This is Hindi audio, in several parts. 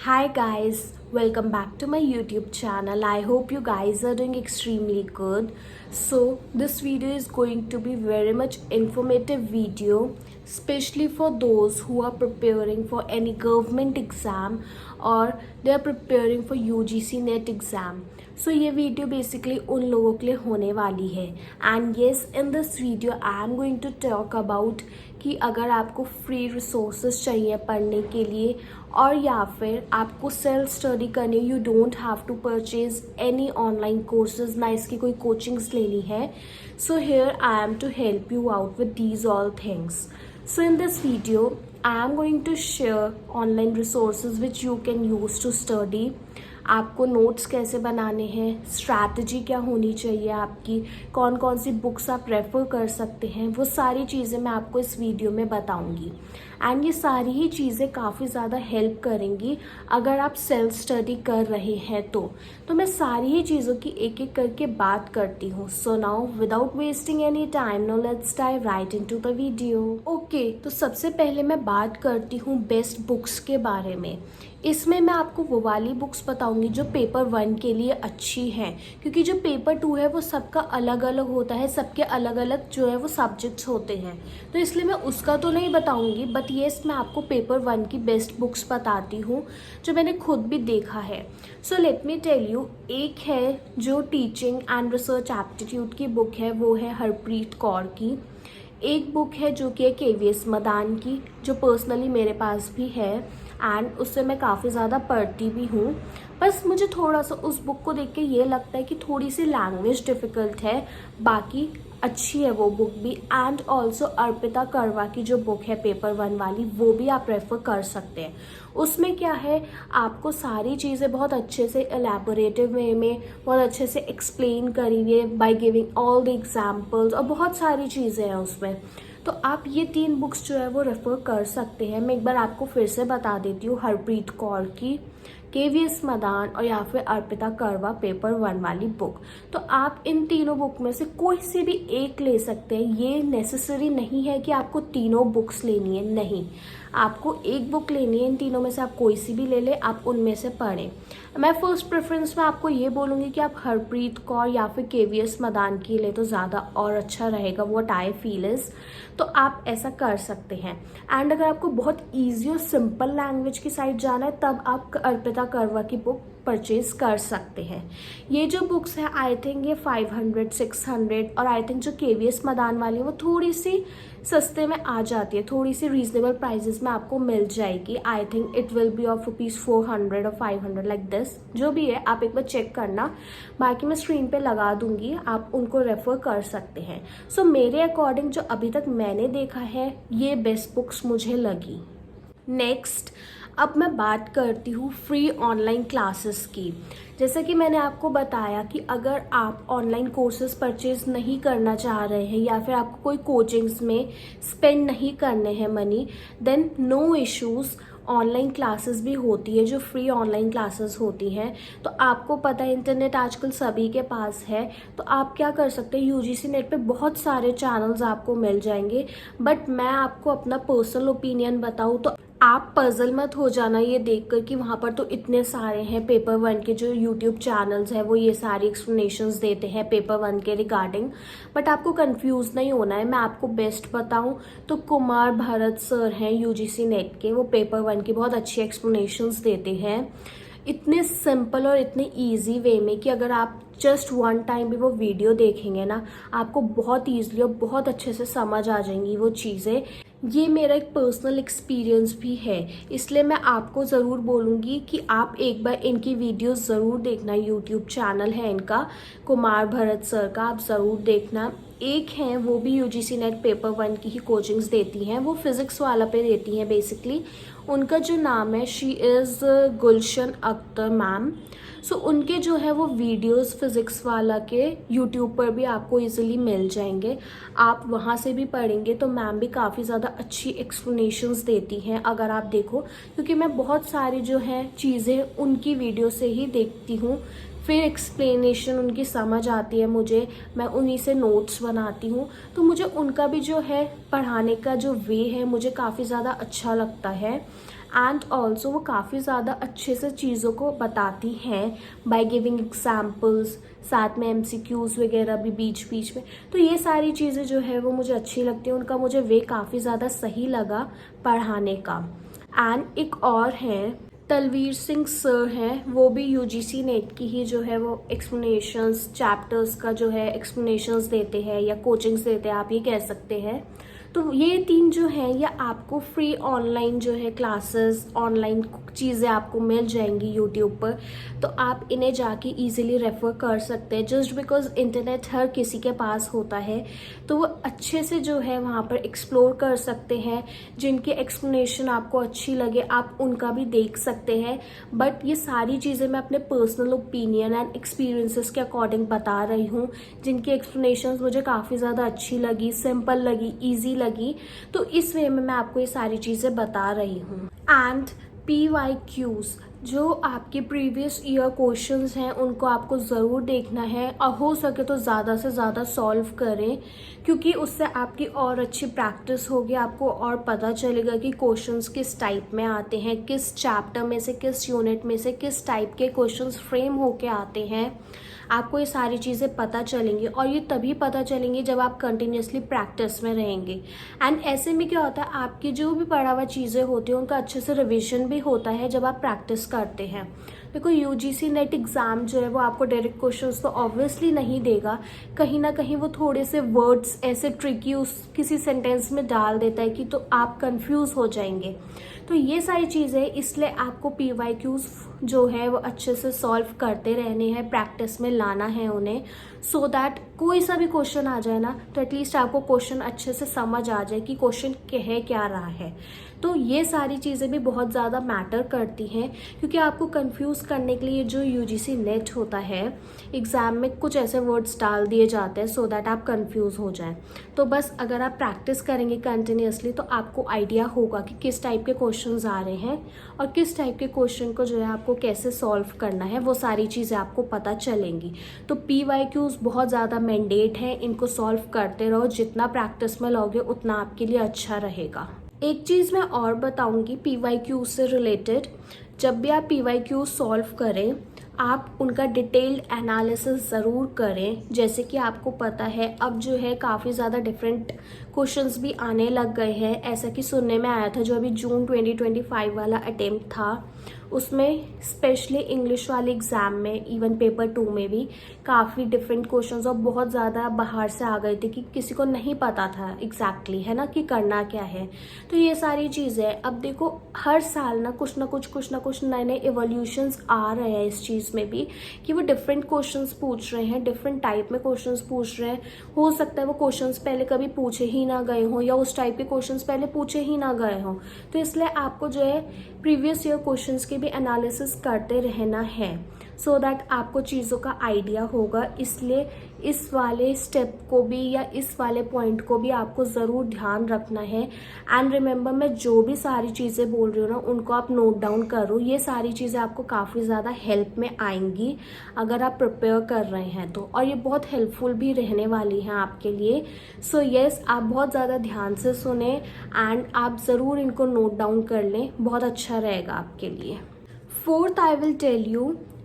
Hi guys, welcome back to my YouTube channel. I hope you guys are doing extremely good. So this video is going to be very much informative video, especially for those who are preparing for any government exam or they are preparing for UGC NET exam. So ये वीडियो बेसिकली उन लोगों के लिए होने वाली है and yes in this video I am going to talk about कि अगर आपको फ्री रिसोर्सेज चाहिए पढ़ने के लिए और या फिर आपको सेल्फ स्टडी करनी, you don't have to purchase any online courses, ना इसकी कोई कोचिंग्स लेनी है. So here I am to help you out with these all things. So in this video, I am going to share online resources which you can use to study. आपको नोट्स कैसे बनाने हैं, स्ट्रैटेजी क्या होनी चाहिए आपकी, कौन कौन सी बुक्स आप रेफ़र कर सकते हैं, वो सारी चीज़ें मैं आपको इस वीडियो में बताऊंगी. एंड ये सारी ही चीज़ें काफ़ी ज़्यादा हेल्प करेंगी अगर आप सेल्फ स्टडी कर रहे हैं तो मैं सारी ही चीज़ों की एक एक करके बात करती हूँ. So now without wasting any time, now let's dive right into the video. Okay, तो सबसे पहले मैं बात करती हूँ बेस्ट बुक्स के बारे में. इसमें मैं आपको वो वाली बुक्स बताऊंगी जो पेपर 1 के लिए अच्छी हैं, क्योंकि जो पेपर 2 है वो सबका अलग अलग होता है, सबके अलग अलग जो है वो सब्जेक्ट्स होते हैं, तो इसलिए मैं उसका तो नहीं बताऊंगी. बट येस, मैं आपको पेपर 1 की बेस्ट बुक्स बताती हूँ जो मैंने खुद भी देखा है. So let me tell you, एक है जो टीचिंग एंड रिसर्च एप्टीट्यूड की बुक है, वो है हरप्रीत कौर की. एक बुक है जो कि KVS मदान की, जो पर्सनली मेरे पास भी है एंड उससे मैं काफ़ी ज़्यादा पढ़ती भी हूँ. बस मुझे थोड़ा सा उस बुक को देख के ये लगता है कि थोड़ी सी लैंग्वेज डिफ़िकल्ट है, बाकी अच्छी है वो बुक भी. एंड ऑल्सो अर्पिता करवा की जो बुक है पेपर 1 वाली, वो भी आप रेफ़र कर सकते हैं. उसमें क्या है, आपको सारी चीज़ें बहुत अच्छे से एलैबोरेटिव वे में बहुत अच्छे से एक्सप्लेन करी है by giving all the examples, और बहुत सारी चीज़ें हैं उसमें. तो आप ये 3 बुक्स जो है वो रेफ़र कर सकते हैं. मैं एक बार आपको फिर से बता देती हूँ, हरप्रीत कौर की, KVS मदान और या फिर अर्पिता करवा पेपर 1 वाली बुक. तो आप इन तीनों बुक में से कोई से भी एक ले सकते हैं. ये नेसेसरी नहीं है कि आपको तीनों बुक्स लेनी है, नहीं, आपको एक बुक लेनी है. इन तीनों में से आप कोई सी भी ले लें, आप उनमें से पढ़ें. मैं फर्स्ट प्रेफरेंस में आपको ये बोलूँगी कि आप हरप्रीत कौर या फिर KVS मदान की ले तो ज़्यादा और अच्छा रहेगा, व्हाट आई फील इज़. तो आप ऐसा कर सकते हैं. एंड अगर आपको बहुत ईजी और सिंपल लैंग्वेज की साइड जाना है, तब आप अर्पिता करवा की बुक परचेज कर सकते हैं. ये जो बुक्स है आई थिंक ये 500 600, और आई थिंक जो KVS मदान वाली है वो थोड़ी सी सस्ते में आ जाती है, थोड़ी सी रीजनेबल प्राइजेस में आपको मिल जाएगी. I think it will be of ₹400 और 500 लाइक दिस. जो भी है आप एक बार चेक करना, बाकी मैं स्क्रीन पे लगा दूंगी, आप उनको रेफर कर सकते हैं. सो मेरे अकॉर्डिंग जो अभी तक मैंने देखा है, ये बेस्ट बुक्स मुझे लगी. नेक्स्ट, अब मैं बात करती हूँ फ्री ऑनलाइन क्लासेस की. जैसा कि मैंने आपको बताया कि अगर आप ऑनलाइन कोर्सेज परचेज नहीं करना चाह रहे हैं या फिर आपको कोई कोचिंग्स में स्पेंड नहीं करने हैं money, then no issues. Online classes भी होती है जो फ्री ऑनलाइन क्लासेस होती हैं. तो आपको पता है इंटरनेट आजकल सभी के पास है, तो आप क्या कर सकते हैं, UGC नेट पे बहुत सारे चैनल्स आपको मिल जाएंगे. बट मैं आपको अपना पर्सनल ओपिनियन बताऊँ तो आप पजल मत हो जाना ये देखकर कि वहाँ पर तो इतने सारे हैं पेपर 1 के जो यूट्यूब चैनल्स हैं, वो ये सारी एक्सप्लेनेशंस देते हैं पेपर 1 के रिगार्डिंग. बट आपको कंफ्यूज नहीं होना है. मैं आपको बेस्ट बताऊं तो कुमार भरत सर हैं UGC नेट के, वो पेपर 1 की बहुत अच्छी एक्सप्लेनेशंस देते हैं, इतने सिंपल और इतने ईजी वे में कि अगर आप जस्ट 1 टाइम भी वो वीडियो देखेंगे ना, आपको बहुत ईजिली और बहुत अच्छे से समझ आ जाएंगी वो चीज़ें. ये मेरा एक पर्सनल एक्सपीरियंस भी है, इसलिए मैं आपको ज़रूर बोलूँगी कि आप एक बार इनकी वीडियोस ज़रूर देखना. यूट्यूब चैनल है इनका, कुमार भरत सर का, आप ज़रूर देखना. एक हैं वो भी UGC नेट पेपर 1 की ही कोचिंग्स देती हैं, वो फिज़िक्स वाला पे देती हैं बेसिकली. उनका जो नाम है, she is Gulshan Akhtar ma'am. So उनके जो है वो वीडियोस फिज़िक्स वाला के यूट्यूब पर भी आपको इजीली मिल जाएंगे. आप वहाँ से भी पढ़ेंगे तो मैम भी काफ़ी ज़्यादा अच्छी एक्सप्लेनेशंस देती हैं अगर आप देखो, क्योंकि मैं बहुत सारी जो है चीज़ें उनकी वीडियो से ही देखती हूँ. फिर एक्सप्लेनेशन उनकी समझ आती है मुझे, मैं उन्हीं से नोट्स बनाती हूँ। तो मुझे उनका भी जो है पढ़ाने का जो वे है मुझे काफ़ी ज़्यादा अच्छा लगता है। एंड ऑल्सो वो काफ़ी ज़्यादा अच्छे से चीज़ों को बताती हैं बाय गिविंग एग्जाम्पल्स, साथ में MCQs वगैरह भी बीच बीच में। तो ये सारी चीज़ें जो है वो मुझे अच्छी लगती हैं, उनका मुझे वे काफ़ी ज़्यादा सही लगा पढ़ाने का। एंड एक और है तलवीर सिंह सर हैं, वो भी UGC नेट की ही जो है वो एक्सप्लेनेशंस चैप्टर्स का जो है एक्सप्लेनेशंस देते हैं या कोचिंग्स देते हैं, आप ये कह सकते हैं। तो ये 3 जो हैं ये आपको फ्री ऑनलाइन जो है क्लासेस, ऑनलाइन चीज़ें आपको मिल जाएंगी यूट्यूब पर। तो आप इन्हें जाके इजीली रेफ़र कर सकते हैं, जस्ट बिकॉज इंटरनेट हर किसी के पास होता है। तो वो अच्छे से जो है वहाँ पर एक्सप्लोर कर सकते हैं। जिनकी एक्सप्लेनेशन आपको अच्छी लगे आप उनका भी देख सकते हैं। बट ये सारी चीज़ें मैं अपने पर्सनल ओपिनियन एंड एक्सपीरियंसेस के अकॉर्डिंग बता रही हूँ। जिनकी एक्सप्लेनेशन मुझे काफ़ी ज़्यादा अच्छी लगी, सिंपल लगी, ईजी लगी, तो इस वे में मैं आपको ये सारी चीज़ें बता रही हूँ। एंड PYQs जो आपके प्रीवियस ईयर क्वेश्चंस हैं उनको आपको ज़रूर देखना है और हो सके तो ज़्यादा से ज़्यादा सॉल्व करें, क्योंकि उससे आपकी और अच्छी प्रैक्टिस होगी। आपको और पता चलेगा कि क्वेश्चंस किस टाइप में आते हैं, किस चैप्टर में से, किस यूनिट में से किस टाइप के क्वेश्चंस फ्रेम होके आते हैं। आपको ये सारी चीज़ें पता चलेंगी और ये तभी पता चलेंगी जब आप कंटिन्यूसली प्रैक्टिस में रहेंगे। एंड ऐसे में क्या होता है, आपकी जो भी पढ़ा हुआ चीज़ें होती हैं उनका अच्छे से रिविजन भी होता है जब आप प्रैक्टिस करते हैं। देखो UGC नेट एग्ज़ाम जो है वो आपको डायरेक्ट क्वेश्चंस तो ऑब्वियसली नहीं देगा, कहीं ना कहीं वो थोड़े से वर्ड्स ऐसे ट्रिकी उस किसी सेंटेंस में डाल देता है कि तो आप कंफ्यूज हो जाएंगे। तो ये सारी चीज़ें इसलिए आपको PYQs जो है वो अच्छे से सॉल्व करते रहने हैं, प्रैक्टिस में लाना है उन्हें, सो दैट कोई सा भी क्वेश्चन आ जाए ना तो एटलीस्ट आपको क्वेश्चन अच्छे से समझ आ जाए कि क्वेश्चन कह क्या रहा है। तो ये सारी चीज़ें भी बहुत ज़्यादा मैटर करती हैं, क्योंकि आपको कंफ्यूज करने के लिए जो UGC नेट होता है एग्ज़ाम में कुछ ऐसे वर्ड्स डाल दिए जाते हैं सो दैट आप कंफ्यूज हो जाएं। तो बस अगर आप प्रैक्टिस करेंगे कंटिन्यूसली तो आपको आइडिया होगा कि किस टाइप के क्वेश्चंस आ रहे हैं और किस टाइप के क्वेश्चन को जो है आपको कैसे सॉल्व करना है, वो सारी चीज़ें आपको पता चलेंगी। तो PYQs बहुत ज़्यादा मैंडेट हैं, इनको सॉल्व करते रहो, जितना प्रैक्टिस में लोगे उतना आपके लिए अच्छा रहेगा। एक चीज़ मैं और बताऊंगी PYQ से रिलेटेड, जब भी आप PYQ सॉल्व करें आप उनका डिटेल्ड एनालिसिस ज़रूर करें। जैसे कि आपको पता है अब जो है काफ़ी ज़्यादा डिफरेंट क्वेश्चंस भी आने लग गए हैं। ऐसा कि सुनने में आया था जो अभी जून 2025 वाला अटेम्प्ट था उसमें स्पेशली इंग्लिश वाले एग्ज़ाम में, इवन पेपर 2 में भी काफ़ी डिफरेंट क्वेश्चंस और बहुत ज़्यादा बाहर से आ गए थे कि किसी को नहीं पता था एग्जैक्टली, है ना, कि करना क्या है। तो ये सारी चीज़ें अब देखो हर साल ना कुछ ना कुछ नए नए एवोल्यूशंस आ रहे हैं इस चीज़ में भी, कि वो डिफरेंट क्वेश्चंस पूछ रहे हैं, डिफरेंट टाइप में क्वेश्चंस पूछ रहे हैं। हो सकता है वो क्वेश्चंस पहले कभी पूछे ही ना गए हों या उस टाइप के क्वेश्चंस पहले पूछे ही ना गए हों। तो इसलिए आपको जो है प्रीवियस ईयर क्वेश्चंस के भी एनालिसिस करते रहना है, सो दैट आपको चीज़ों का आइडिया होगा। इसलिए इस वाले स्टेप को भी या इस वाले पॉइंट को भी आपको ज़रूर ध्यान रखना है। एंड रिमेंबर, मैं जो भी सारी चीज़ें बोल रही हूँ ना उनको आप नोट डाउन करो। ये सारी चीज़ें आपको काफ़ी ज़्यादा हेल्प में आएंगी अगर आप प्रिपेयर कर रहे हैं तो, और ये बहुत हेल्पफुल भी रहने वाली हैं आपके लिए। सो येस, आप बहुत ज़्यादा ध्यान से सुने एंड आप ज़रूर इनको नोट डाउन कर लें, बहुत अच्छा रहेगा आपके लिए। Fourth, I will tell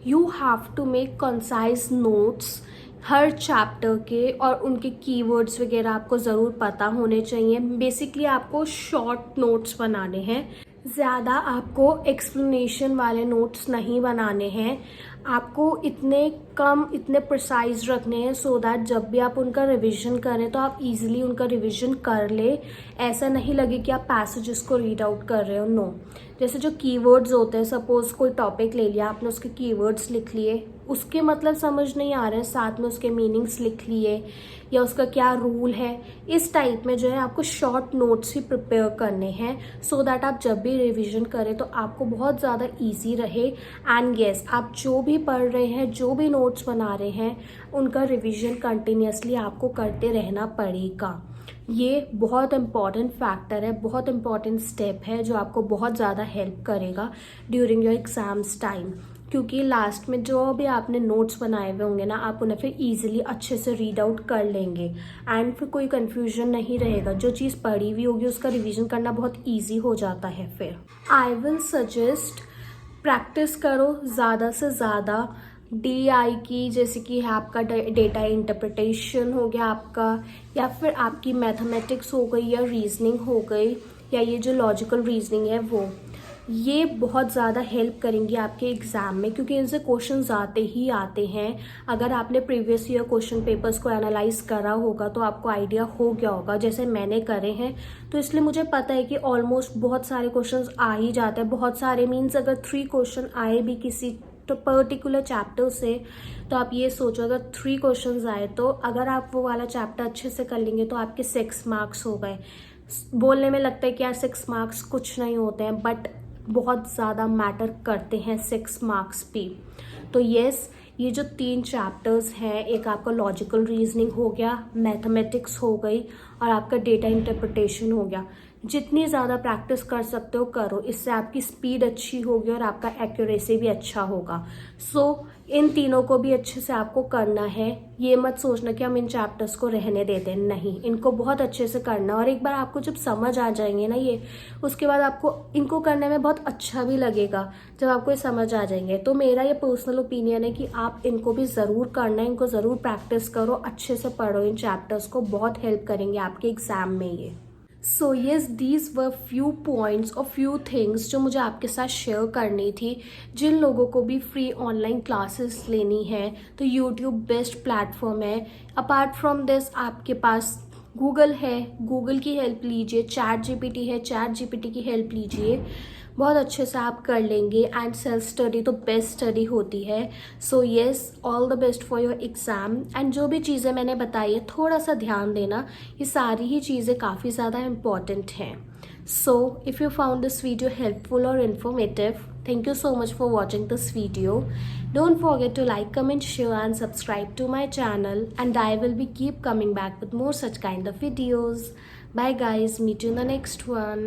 you have to make concise notes हर चैप्टर के, और उनके कीवर्ड्स वगैरह आपको ज़रूर पता होने चाहिए। बेसिकली आपको शॉर्ट नोट्स बनाने हैं, ज़्यादा आपको एक्सप्लेनेशन वाले नोट्स नहीं बनाने हैं। आपको इतने कम, इतने प्रिसाइज रखने हैं सो दैट जब भी आप उनका रिवीजन करें तो आप इजीली उनका रिवीजन कर ले। ऐसा नहीं लगे कि आप पैसेजेस को रीड आउट कर रहे हो, नो। जैसे जो कीवर्ड्स होते हैं, सपोज कोई टॉपिक ले लिया आपने, उसके कीवर्ड्स लिख लिए, उसके मतलब समझ नहीं आ रहे हैं, साथ में उसके मीनिंग्स लिख लिए या उसका क्या रूल है। इस टाइप में जो है आपको शॉर्ट नोट्स ही प्रिपेयर करने हैं सो दैट आप जब भी रिवीजन करें तो आपको बहुत ज़्यादा इजी रहे। एंड येस, आप जो भी पढ़ रहे हैं, जो भी नोट्स बना रहे हैं, उनका रिवीजन कंटिन्यूसली आपको करते रहना पड़ेगा। ये बहुत इम्पॉर्टेंट फैक्टर है, बहुत इम्पॉर्टेंट स्टेप है जो आपको बहुत ज़्यादा हेल्प करेगा ड्यूरिंग योर एग्जाम्स टाइम। क्योंकि लास्ट में जो भी आपने नोट्स बनाए हुए होंगे ना, आप उन्हें फिर इजीली अच्छे से रीड आउट कर लेंगे एंड फिर कोई कंफ्यूजन नहीं रहेगा। जो चीज़ पढ़ी हुई होगी उसका रिवीजन करना बहुत ईजी हो जाता है। फिर आई विल सजेस्ट प्रैक्टिस करो ज़्यादा से ज़्यादा DI की, जैसे कि है आपका डेटा इंटरप्रिटेशन हो गया आपका, या फिर आपकी मैथमेटिक्स हो गई, या रीजनिंग हो गई, या ये जो लॉजिकल रीजनिंग है वो, ये बहुत ज़्यादा हेल्प करेंगी आपके एग्ज़ाम में, क्योंकि इनसे क्वेश्चन आते ही आते हैं। अगर आपने प्रीवियस ईयर क्वेश्चन पेपर्स को एनालाइज करा होगा तो आपको आइडिया हो गया होगा, जैसे मैंने करे हैं, तो इसलिए मुझे पता है कि ऑलमोस्ट बहुत सारे क्वेश्चंस आ ही जाते हैं। बहुत सारे मीन्स अगर 3 क्वेश्चन आए भी किसी तो पर्टिकुलर चैप्टर से, तो आप ये सोचो अगर 3 क्वेश्चंस आए तो अगर आप वो वाला चैप्टर अच्छे से कर लेंगे तो आपके 6 मार्क्स हो गए। बोलने में लगता है कि यार 6 मार्क्स कुछ नहीं होते हैं, बट बहुत ज़्यादा मैटर करते हैं 6 मार्क्स भी। तो यस, ये जो 3 चैप्टर्स हैं, एक आपका लॉजिकल रीजनिंग हो गया, मैथमेटिक्स हो गई, और आपका डेटा इंटरप्रिटेशन हो गया, जितनी ज़्यादा प्रैक्टिस कर सकते हो करो। इससे आपकी स्पीड अच्छी होगी और आपका एक्यूरेसी भी अच्छा होगा। सो इन तीनों को भी अच्छे से आपको करना है। ये मत सोचना कि हम इन चैप्टर्स को रहने देते हैं, नहीं, इनको बहुत अच्छे से करना। और एक बार आपको जब समझ आ जाएंगे ना ये, उसके बाद आपको इनको करने में बहुत अच्छा भी लगेगा जब आपको ये समझ आ जाएंगे। तो मेरा ये पर्सनल ओपिनियन है कि आप इनको भी ज़रूर करना है, इनको ज़रूर प्रैक्टिस करो, अच्छे से पढ़ो इन चैप्टर्स को, बहुत हेल्प करेंगे आपके एग्ज़ाम में ये। So yes, these were few points और फ्यू थिंग्स जो मुझे आपके साथ शेयर करनी थी। जिन लोगों को भी फ्री ऑनलाइन क्लासेस लेनी है तो यूट्यूब बेस्ट प्लेटफॉर्म है। अपार्ट फ्रॉम दिस आपके पास गूगल है, गूगल की हेल्प लीजिए, चैट जीपीटी है, चैट जीपीटी की हेल्प लीजिए, बहुत अच्छे से आप कर लेंगे। एंड सेल्फ स्टडी तो बेस्ट स्टडी होती है। So yes, all the best for your exam. And जो भी चीज़ें मैंने बताई है थोड़ा सा ध्यान देना, ये सारी ही चीज़ें काफ़ी ज़्यादा इम्पॉर्टेंट हैं। So if you found this video helpful or informative, thank you so much for watching this video. Don't forget to like, comment, share and subscribe to my channel, and I will be keep coming back with more such kind of videos. Bye guys, meet you in the next one.